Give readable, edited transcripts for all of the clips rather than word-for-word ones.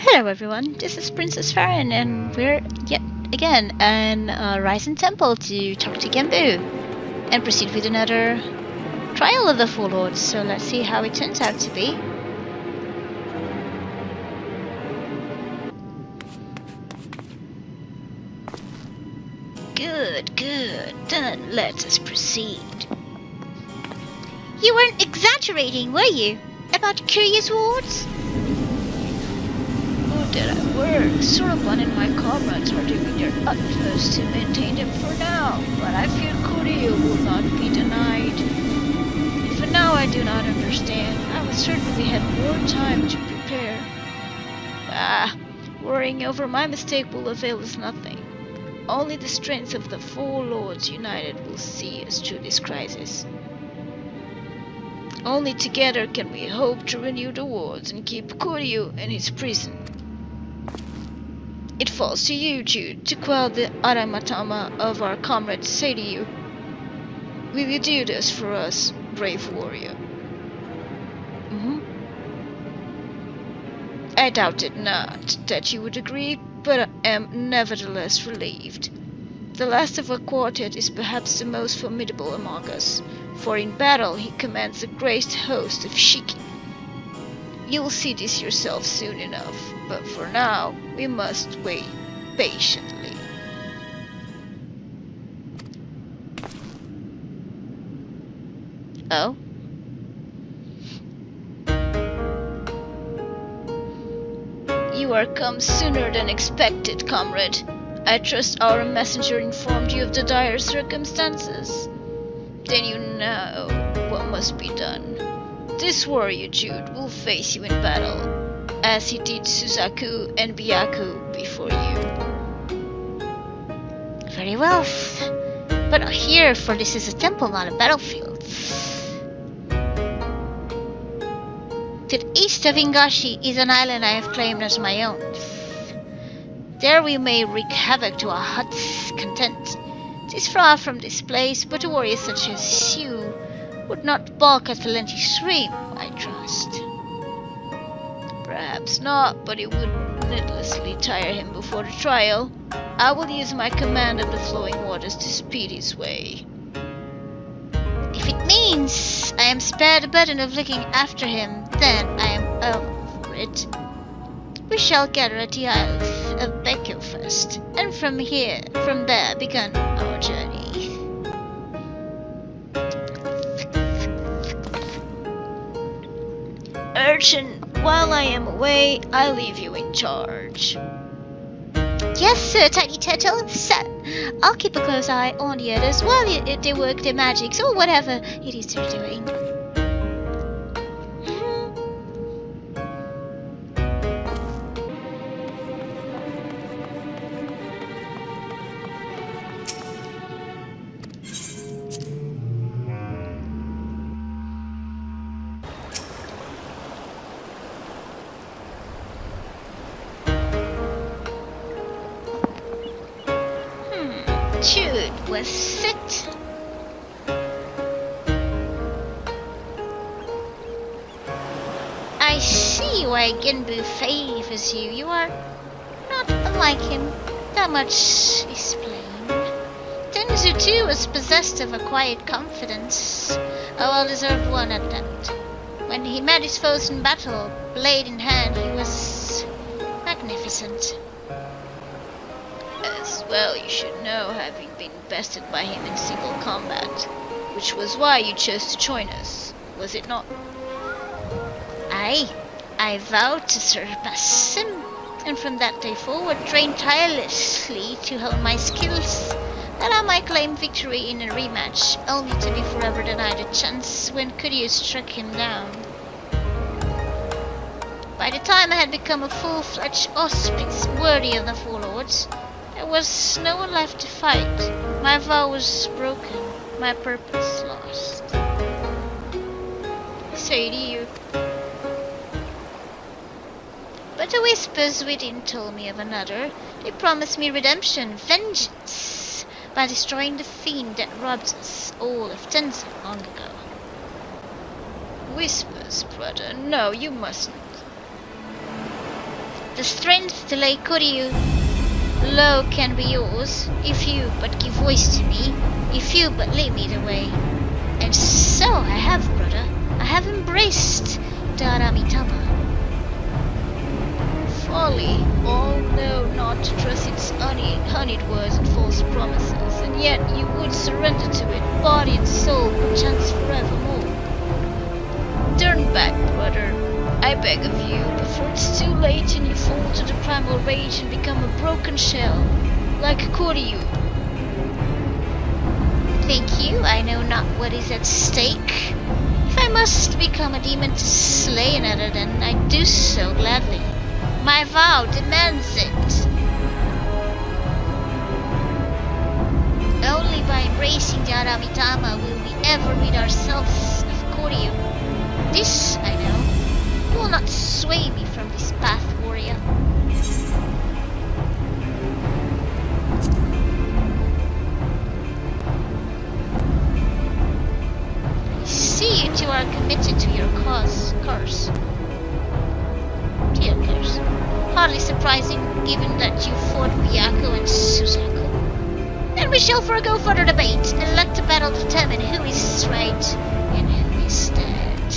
Hello everyone, this is Princess Farron and we're yet again in Ryzen Temple to talk to Genbu and proceed with another trial of the Four Lords, so let's see how it turns out to be. Good, then let us proceed. You weren't exaggerating, were you? About curious wards? That I were. Soroban and my comrades are doing their utmost to maintain them for now, but I fear Koryu will not be denied. Even now I do not understand. I would certainly had more time to prepare. Worrying over my mistake will avail us nothing. Only the strength of the Four Lords united will see us through this crisis. Only together can we hope to renew the wards and keep Koryu in his prison. It falls to you, Jude, to quell the aramatama of our comrade Seiryu. Will you do this for us, brave warrior? I doubted not that you would agree, but I am nevertheless relieved. The last of our quartet is perhaps the most formidable among us, for in battle he commands a great host of Shiki. You will see this yourself soon enough, but for now, we must wait patiently. Oh? You are come sooner than expected, comrade. I trust our messenger informed you of the dire circumstances. Then you know what must be done. This warrior, Jude, will face you in battle, as he did Suzaku and Byaku before you. Very well, but not here, for this is a temple, not a battlefield. To the east of Ingashi is an island I have claimed as my own. There we may wreak havoc to our heart's content. It is far from this place, but a warrior such as you would not balk at the lengthy stream, I trust. Perhaps not, but it would needlessly tire him before the trial. I will use my command of the flowing waters to speed his way. If it means I am spared the burden of looking after him, then I am all for it. We shall gather at the Isles of Bekyo first, and from there begin our journey. Urchin, while I am away, I leave you in charge. Yes, sir, Tiny Turtle. Sir, I'll keep a close eye on the others while they work their magics or whatever it is they're doing. Jude, was it? I see why Genbu favors you. You are not unlike him. That much is plain. Tenzu too was possessed of a quiet confidence, a well-deserved one at that. When he met his foes in battle, blade in hand, he was magnificent. As well you should know, having been bested by him in single combat, which was why you chose to join us, was it not? Aye, I vowed to surpass him, and from that day forward trained tirelessly to hone my skills, that I might claim victory in a rematch, only to be forever denied a chance when Koryu struck him down. By the time I had become a full-fledged auspice worthy of the Four Lords, there was no one left to fight. My vow was broken, my purpose lost. Seiryu. But the whispers within told me of another. They promised me redemption, vengeance, by destroying the fiend that robbed us all of Tenzu long ago. Whispers, brother? No, you mustn't. the strength to lay Koryu low can be yours, if you but give voice to me, if you but lead me the way. And so I have, brother. I have embraced the Aramitama. Folly, all know not to trust its honeyed words and false promises, and yet you would surrender to it, body and soul, perchance forevermore. Turn back, brother, I beg of you, before it's too late and you fall to the primal rage and become a broken shell, like Koryu. Thank you, I know not what is at stake. If I must become a demon to slay another, then I do so gladly. My vow demands it. Only by embracing the Aramitama will we ever rid ourselves of Koryu. This I know. You will not sway me from this path, warrior. I see you two are committed to your course. Dear curse. Hardly surprising, given that you fought Byaku and Suzaku. Then we shall forego further debate and let the battle determine who is right and who is dead.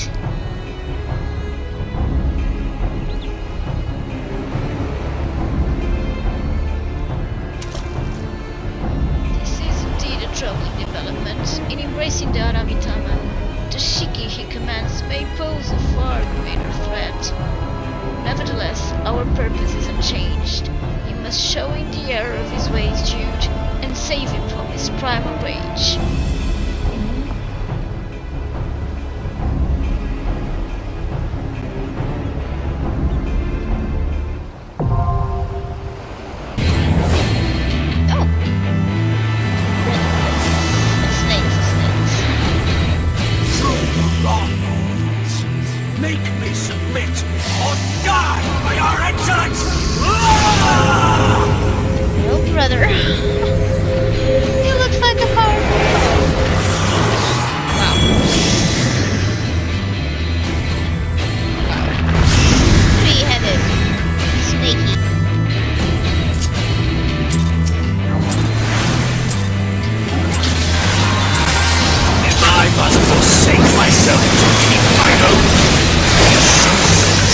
This is indeed a troubling development. In embracing the Aramitama, the Shiki he commands may pose a far greater threat. Nevertheless, our purpose is unchanged. You must show him the error of his ways, Jude, and save him from his primal rage. Oh! Snakes. Through the wrongs, make me submit or die by your excellence! No, brother. You look like a hard. Wow. Three-headed snakey. If I must forsake myself to keep my oath, so be it.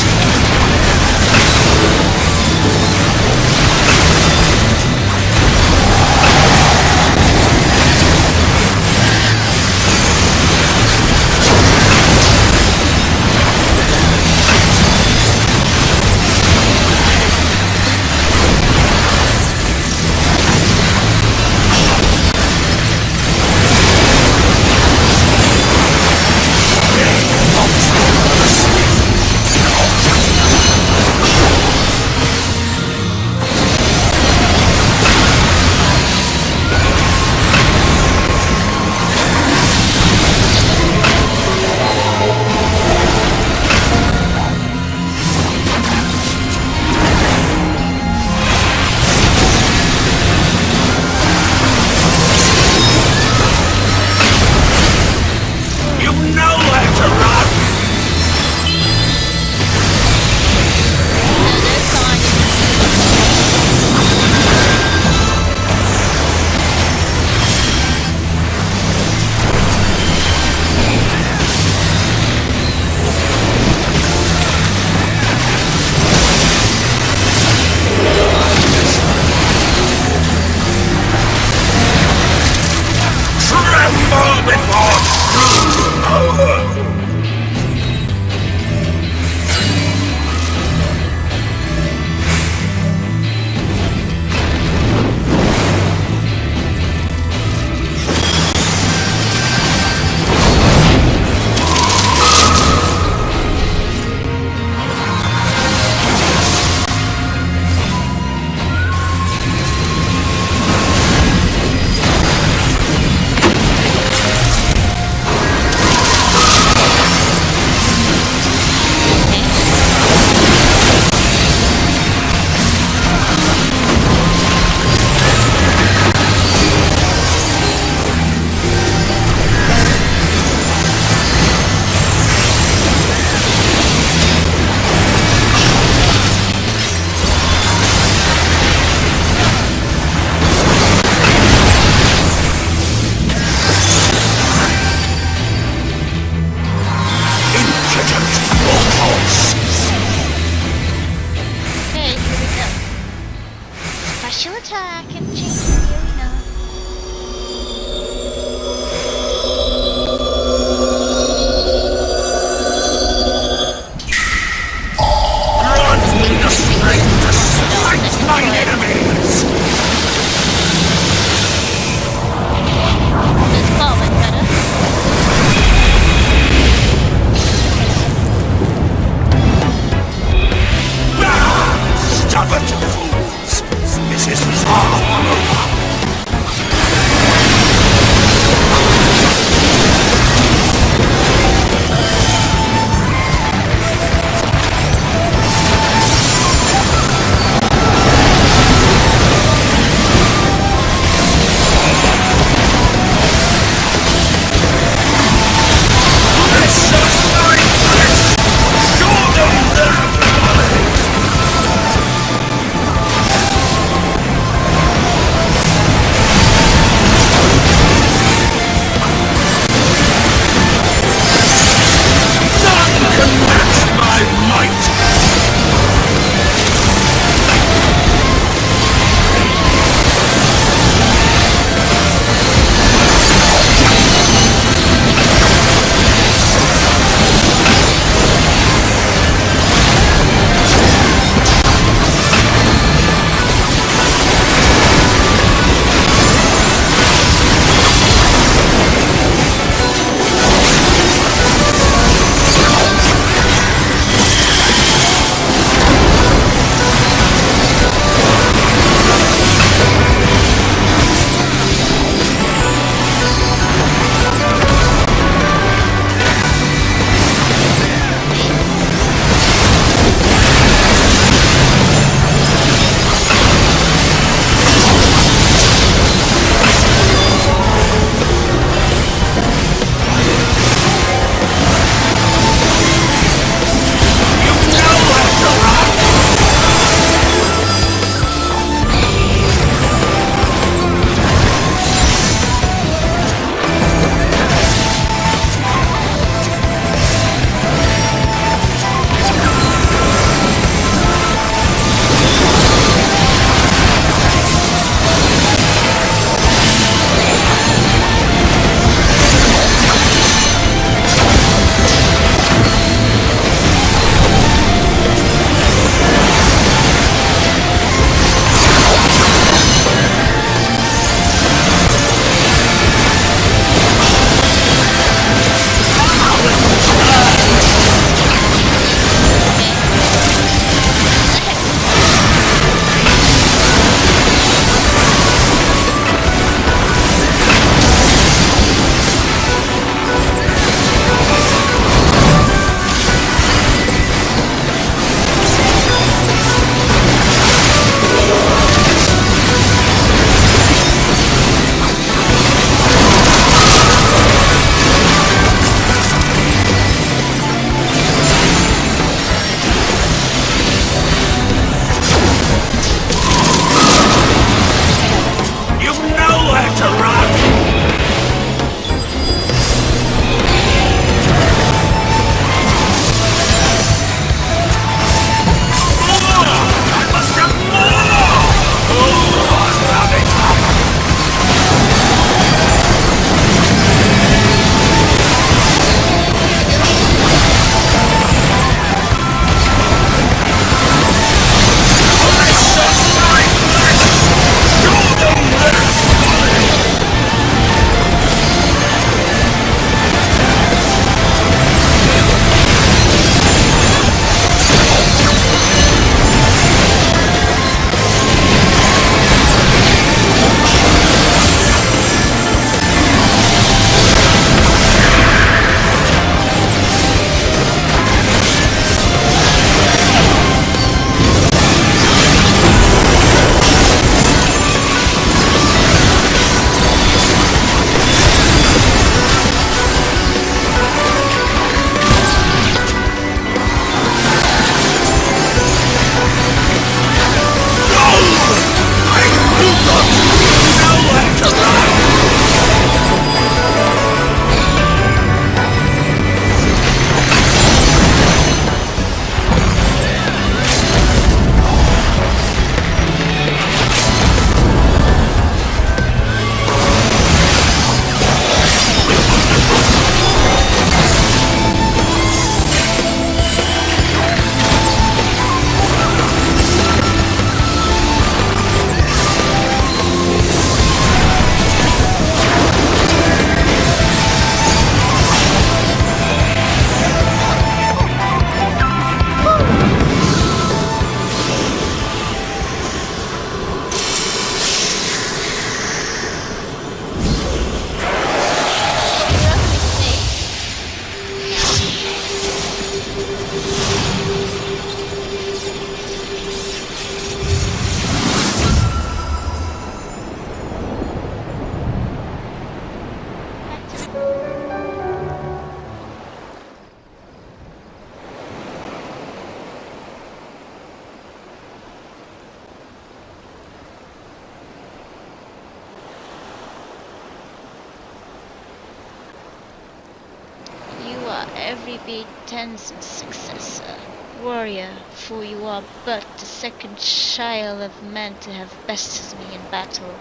every bit Tenzin's successor. Warrior, for you are but the second child of men to have bested me in battle.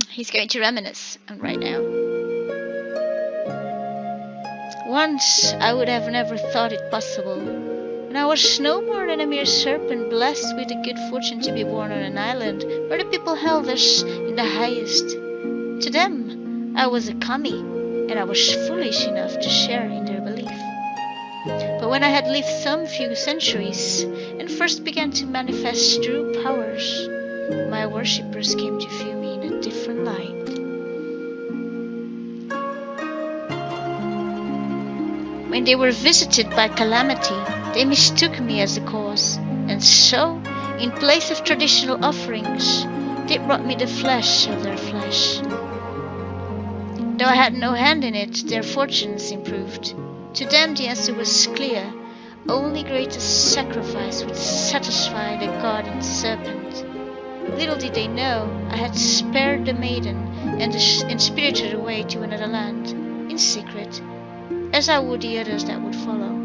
He's going to reminisce right now. Once I would have never thought it possible, and I was no more than a mere serpent blessed with the good fortune to be born on an island where the people held us in the highest. To them, I was a kami, and I was foolish enough to share in their belief. But when I had lived some few centuries and first began to manifest true powers, my worshippers came to view me in a different light. When they were visited by calamity, they mistook me as the cause, and so, in place of traditional offerings, they brought me the flesh of their flesh. Though I had no hand in it, their fortunes improved. To them the answer was clear. Only greater sacrifice would satisfy the guardian serpent. Little did they know I had spared the maiden and spirited her away to another land, in secret, as I would the others that would follow.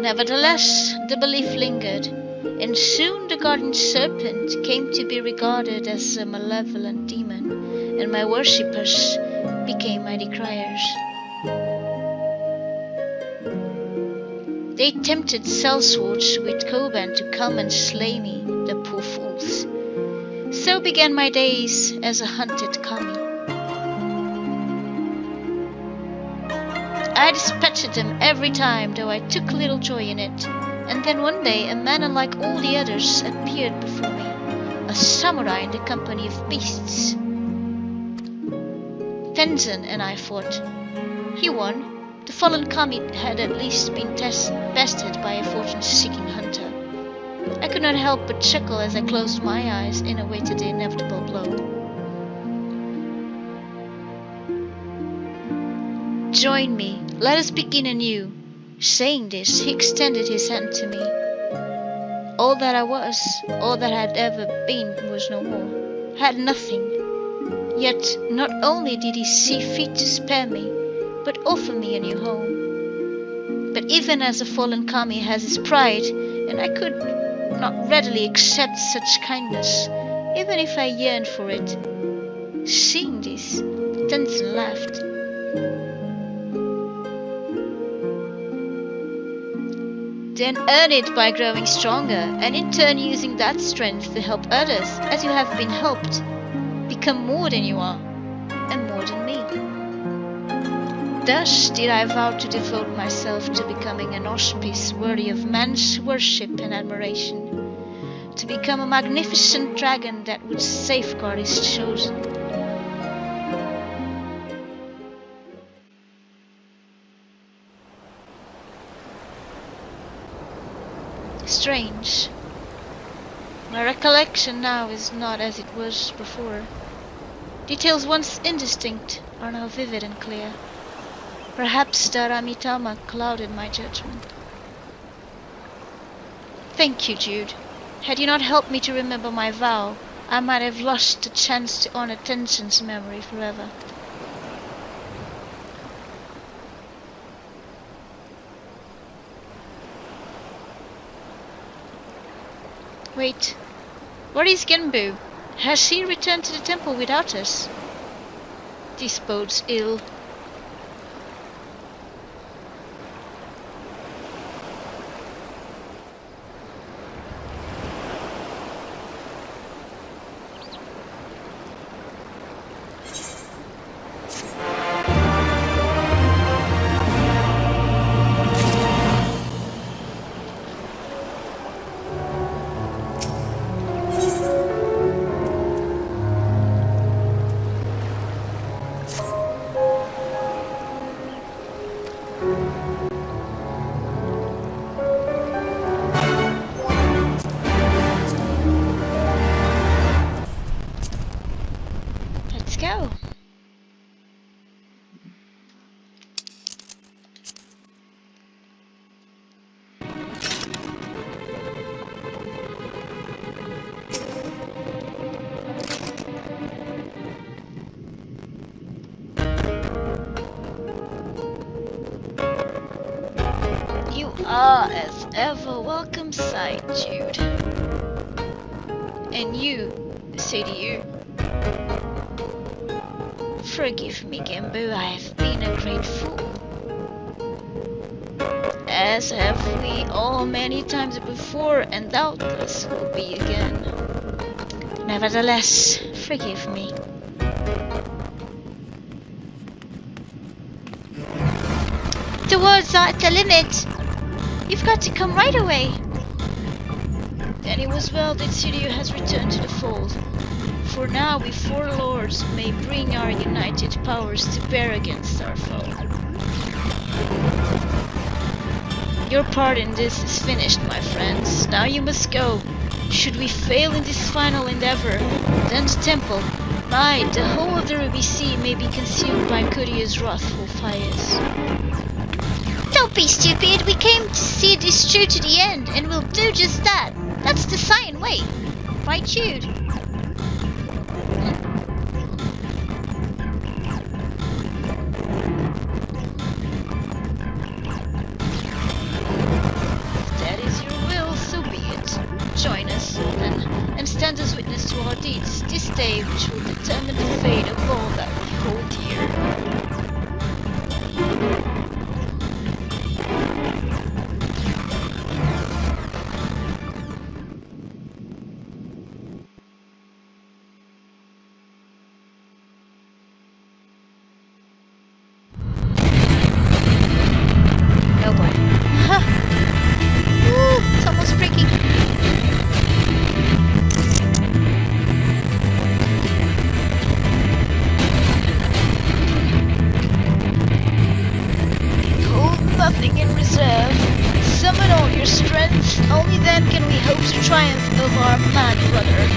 Nevertheless, the belief lingered, and soon the guardian serpent came to be regarded as a malevolent demon, and my worshippers became my decriers. They tempted sellswords with Koban to come and slay me, the poor fools. So began my days as a hunted kami. I dispatched them every time, though I took little joy in it. And then one day a man unlike all the others appeared before me, a samurai in the company of beasts. Tenzin and I fought. He won. The fallen kami had at least been bested by a fortune-seeking hunter. I could not help but chuckle as I closed my eyes and awaited the inevitable blow. Join me, let us begin anew. Saying this, he extended his hand to me. All that I was, all that I had ever been, was no more. I had nothing. Yet not only did he see fit to spare me, but offer me a new home. But even as a fallen kami has his pride, and I could not readily accept such kindness, even if I yearned for it. Seeing this, Tenzin laughed. Then earn it by growing stronger, and in turn using that strength to help others as you have been helped. Become more than you are, and more than me. Thus did I vow to devote myself to becoming an auspice worthy of man's worship and admiration, to become a magnificent dragon that would safeguard his chosen. Strange. My recollection now is not as it was before. Details once indistinct are now vivid and clear. Perhaps Daramitama clouded my judgment. Thank you, Jude. Had you not helped me to remember my vow, I might have lost the chance to honor Tenzin's memory forever. Wait, what is Genbu? Has he returned to the temple without us? This bodes ill. Ah, as ever, welcome sight, Jude. And you, Seiryu. Forgive me, Genbu, I have been a great fool. As have we all many times before, and doubtless will be again. Nevertheless, forgive me. The words are at the limit. You've got to come right away. Then it was well that Seiryu has returned to the fold. For now we four lords may bring our united powers to bear against our foe. Your part in this is finished, my friends. Now you must go. Should we fail in this final endeavor, then the temple, the whole of the Ruby Sea may be consumed by Kurya's wrathful fires. Don't be stupid. We came to see this through to the end, and we'll do just that. That's the Saiyan way. Right, Jude? Join us, then, and stand as witness to our deeds, this day which will determine the fate of all that we hold dear. Oh boy. Ooh, it's almost breaking. Nothing in reserve. Summon all your strength. Only then can we hope to triumph over our mad brother.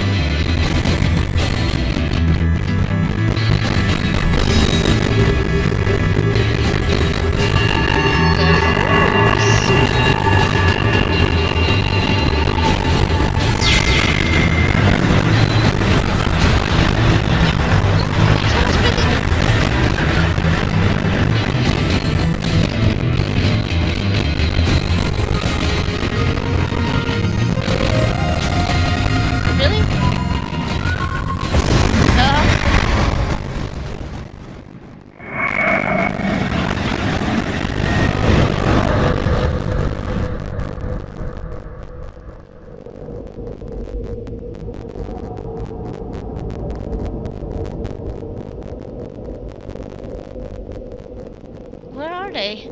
Where are they?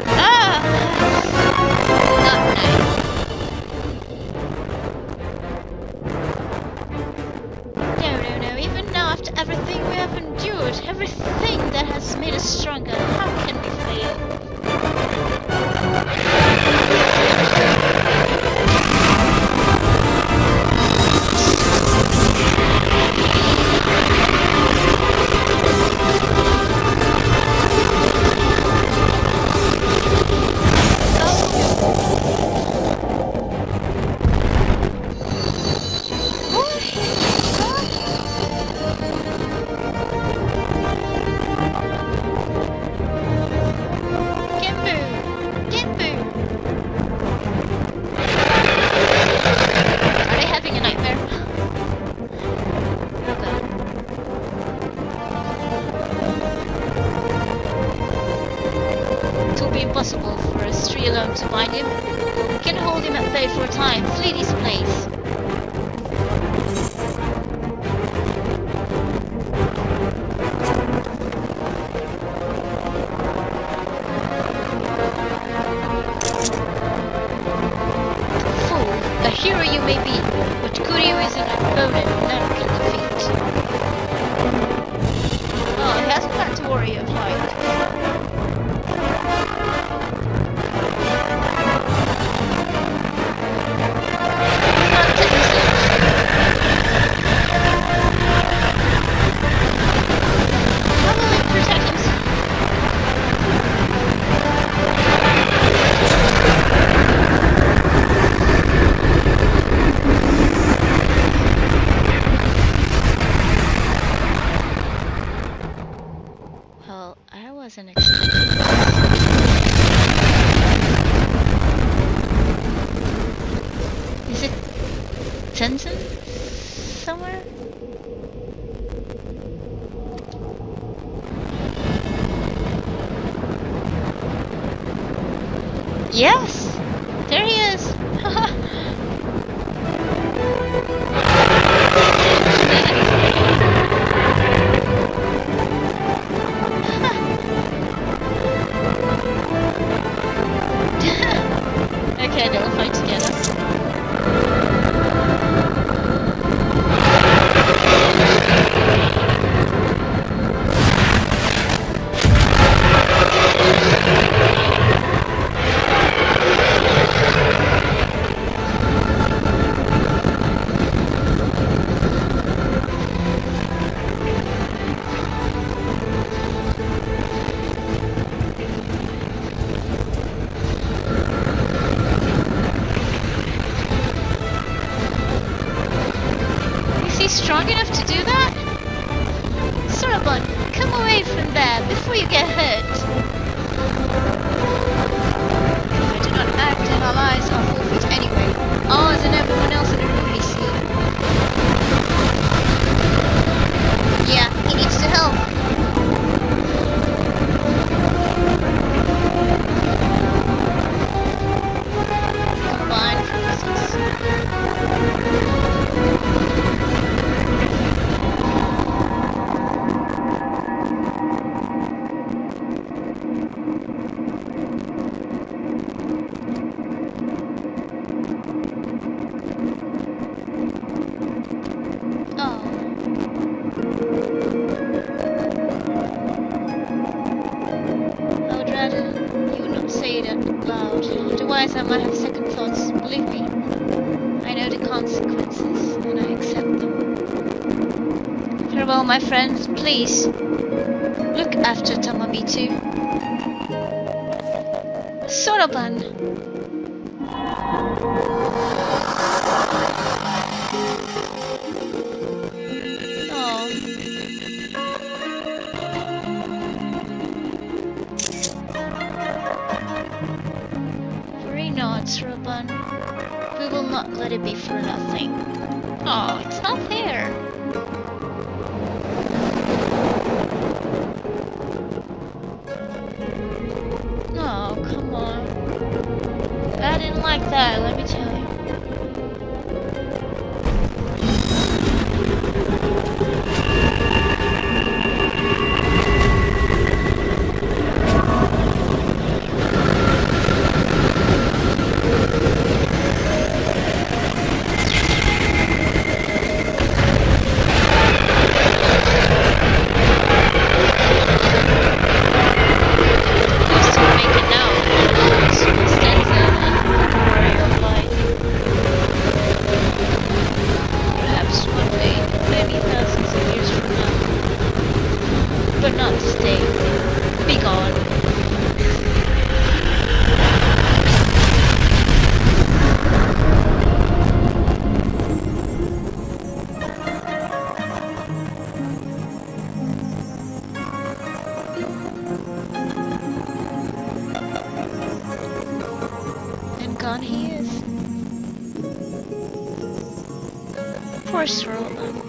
No. Even now, after everything we have endured, everything that has made us stronger, how can we fail? Impossible for us three alone to bind him. We can hold him at bay for a time. Flee this place. Fool, a hero you may be, but Kuryu is an opponent none can defeat. Oh, he hasn't got to worry of height. Somewhere? Yes! There he is! Okay, they'll fight together. Strong enough to do that? Sorobon, come away from there before you get hurt. If I do not act, then our lives are forfeit anyway. Ours and everyone else in the room, you see. Yeah, he needs to help. Combine forces. Otherwise, I might have second thoughts. Believe me, I know the consequences, and I accept them. Farewell, my friends. Please, look after Tamamitu. Soroban! We will not let it be for nothing. Oh, it's not fair. Oh, come on. I didn't like that, let me tell you. Gone he is. Poor Soroban.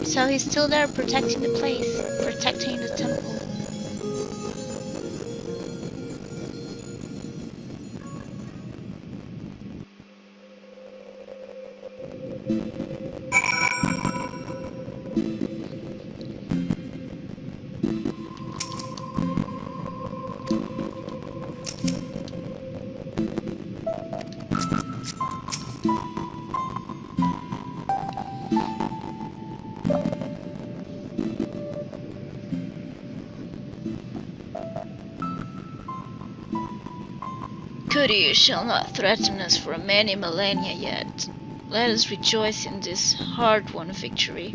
So he's still there protecting the place, protecting the temple. Kuryu shall not threaten us for many millennia yet. Let us rejoice in this hard-won victory.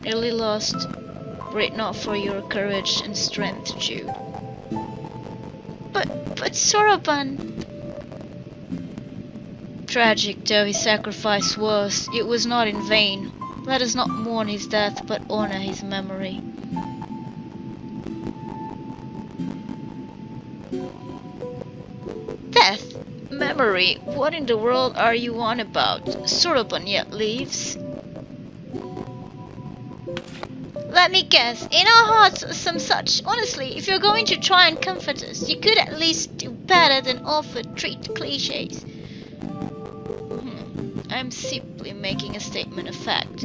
Nearly lost, were it not for your courage and strength, Jew. But Soroban... Tragic though his sacrifice was, it was not in vain. Let us not mourn his death, but honor his memory. Death? Memory? What in the world are you on about? Soroban yet lives. Let me guess, in our hearts some such. Honestly, if you're going to try and comfort us, you could at least do better than offer treat cliches. I'm simply making a statement of fact,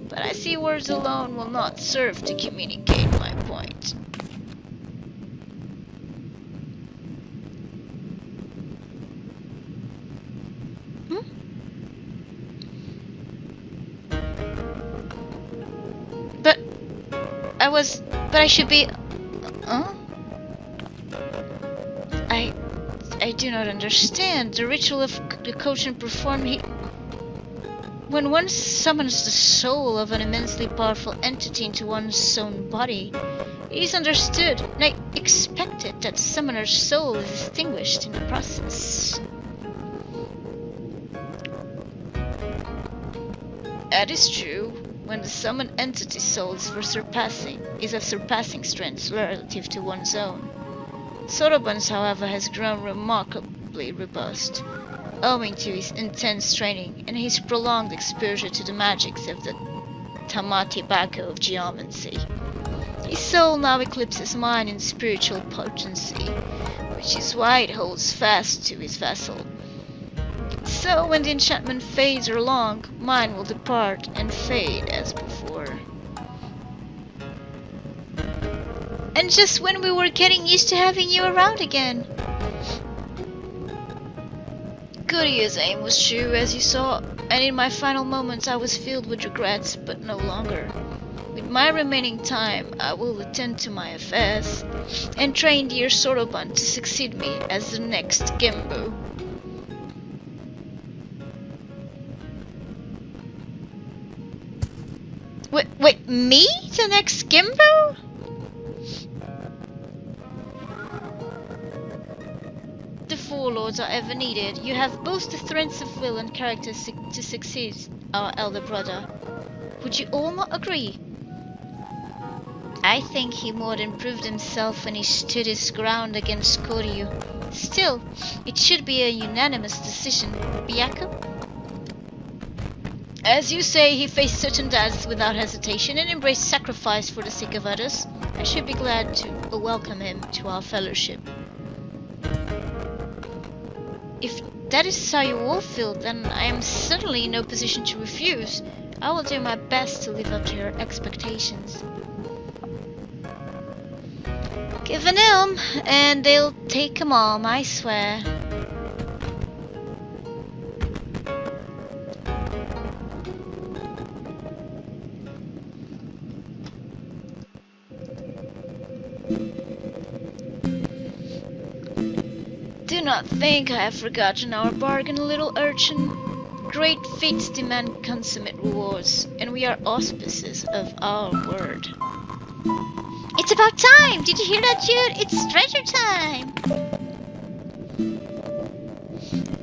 but I see words alone will not serve to communicate my point. But I should be... I do not understand. The ritual of the Koshin performed, when one summons the soul of an immensely powerful entity into one's own body, it is understood, and I expected that the summoner's soul is extinguished in the process. That is true. When the summoned entity's soul is of surpassing strength relative to one's own. Soroban's, however, has grown remarkably robust, owing to his intense training and his prolonged exposure to the magics of the Tamatibako of geomancy. His soul now eclipses mine in spiritual potency, which is why it holds fast to his vessel. So when the enchantment fades or long, mine will depart and fade as before. And just when we were getting used to having you around again. Kuryu's aim was true, as you saw, and in my final moments I was filled with regrets, but no longer. With my remaining time, I will attend to my affairs and train dear Soroban to succeed me as the next Gembu. Wait, me? The next Gimbo? The four lords are ever needed. You have both the strength of will and character to succeed our elder brother. Would you all not agree? I think he more than proved himself when he stood his ground against Koryu. Still, it should be a unanimous decision. Byaku? As you say, he faced certain deaths without hesitation and embraced sacrifice for the sake of others. I should be glad to welcome him to our fellowship. If that is how you all feel, then I am certainly in no position to refuse. I will do my best to live up to your expectations. Give an ilm, and they'll take 'em all, I swear. Do not think I have forgotten our bargain, little urchin. Great feats demand consummate rewards, and we are auspices of our word. It's about time! Did you hear that, Jude? It's treasure time!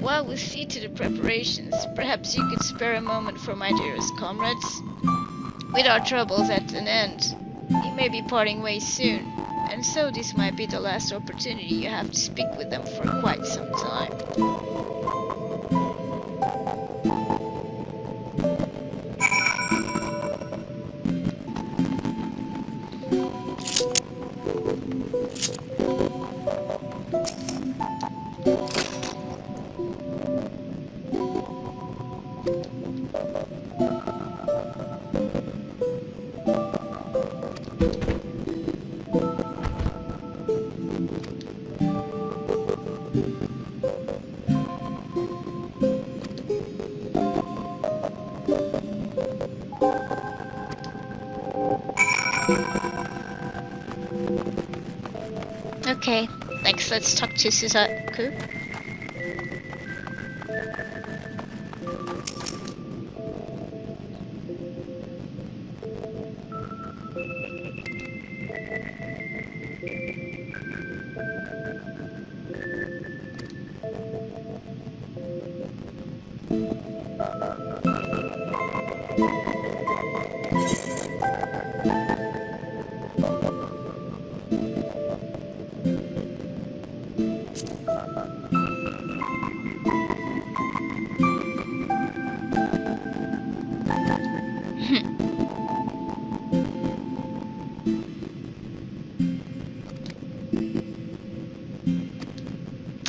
While we see to the preparations, perhaps you could spare a moment for my dearest comrades. With our troubles at an end, we may be parting ways soon. And so this might be the last opportunity you have to speak with them for quite some time. Okay, next let's talk to Suzaku.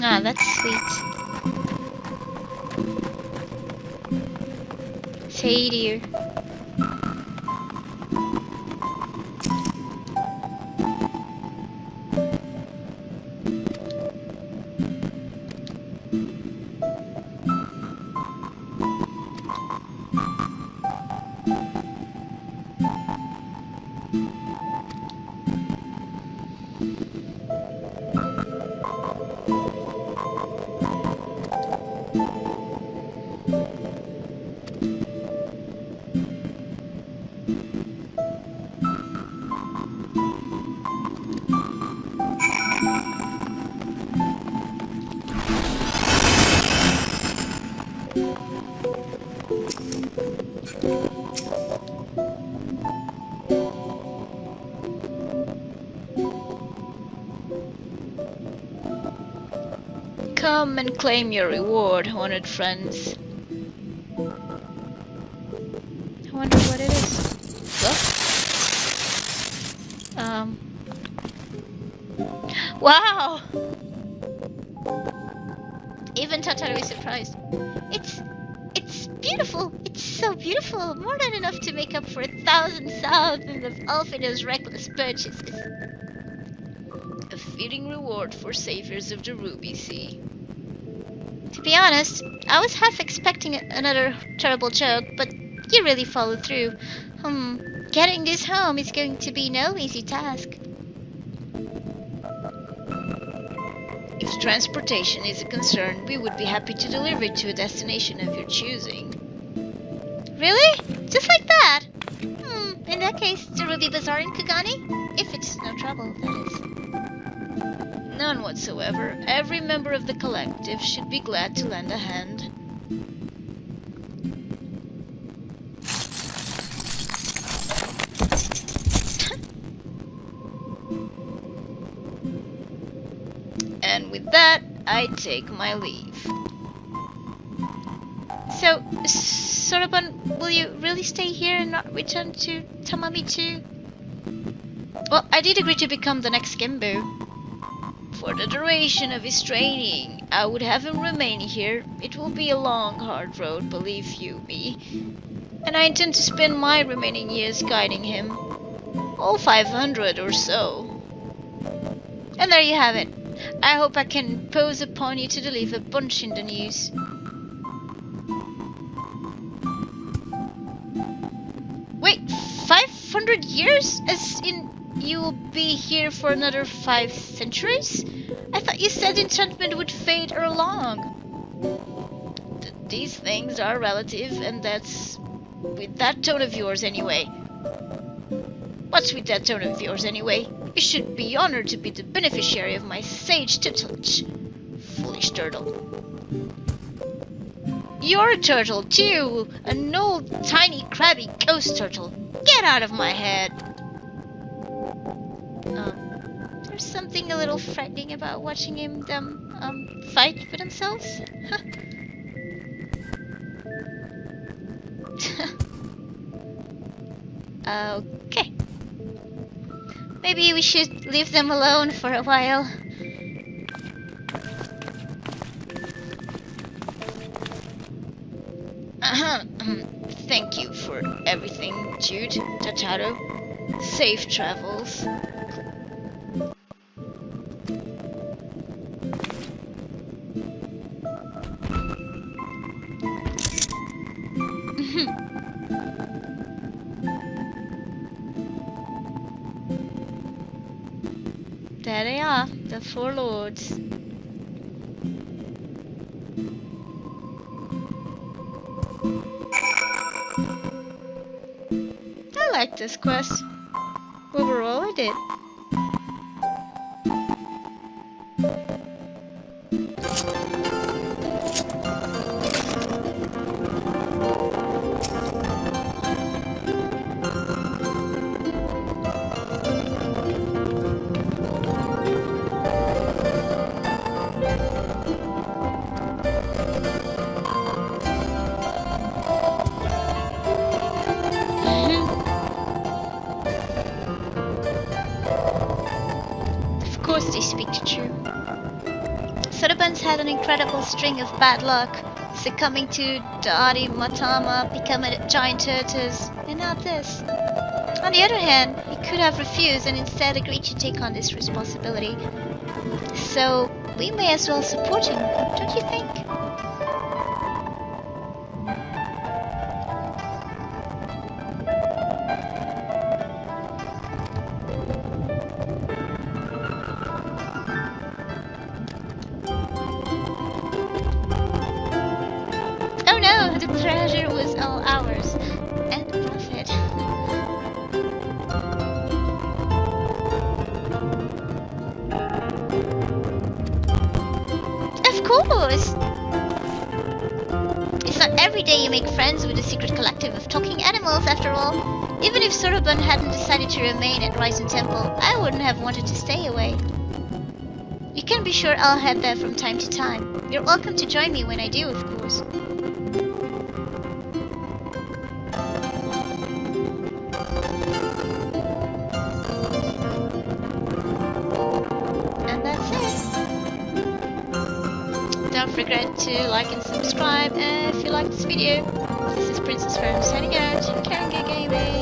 Ah, that's sweet. Seiryu. Come and claim your reward, honored friends. I wonder what it is. Well, wow! Even Tataru is surprised. It's beautiful. It's so beautiful. More than enough to make up for 1,000 thousands of Alfina's reckless purchases. A fitting reward for saviors of the Ruby Sea. To be honest, I was half expecting another terrible joke, but you really followed through. Getting this home is going to be no easy task. If transportation is a concern, we would be happy to deliver it to a destination of your choosing. Really? Just like that? In that case, the Ruby Bazaar in Kugani? If it's no trouble, that is. None whatsoever. Every member of the collective should be glad to lend a hand. And with that, I take my leave. So, Soroban, will you really stay here and not return to Tamami too? Well, I did agree to become the next Gembu. For the duration of his training, I would have him remain here. It will be a long, hard road, believe you me. And I intend to spend my remaining years guiding him. All 500 or so. And there you have it. I hope I can impose upon you to deliver a bunch in the news. Wait, 500 years? As in, you will be here for another 5 centuries? I thought you said enchantment would fade ere long. These things are relative, and that's with that tone of yours anyway. What's with that tone of yours anyway? You should be honored to be the beneficiary of my sage tutelage. Foolish turtle. You're a turtle too! An old, tiny, crabby ghost turtle. Get out of my head! There's something a little frightening about watching them fight for themselves. Okay. Maybe we should leave them alone for a while. Thank you for everything, Jude, Tataru. Safe travels. There they are, the 4 lords. I like this quest. Overall, I did. Of course they speak the truth. Sotoban's had an incredible string of bad luck, succumbing to Dari Matama, becoming a giant tortoise, and now this. On the other hand, he could have refused and instead agreed to take on this responsibility. So, we may as well support him, don't you think? Oh no, the treasure was all ours. And the profit. Of course! It's not every day you make friends with a secret collective of talking animals, after all. Even if Soroban hadn't decided to remain at Ryzen Temple, I wouldn't have wanted to stay away. You can be sure I'll head there from time to time. You're welcome to join me when I do, of course. And that's it. Don't forget to like and subscribe if you like this video. This is Princess Farron signing out. Gaming.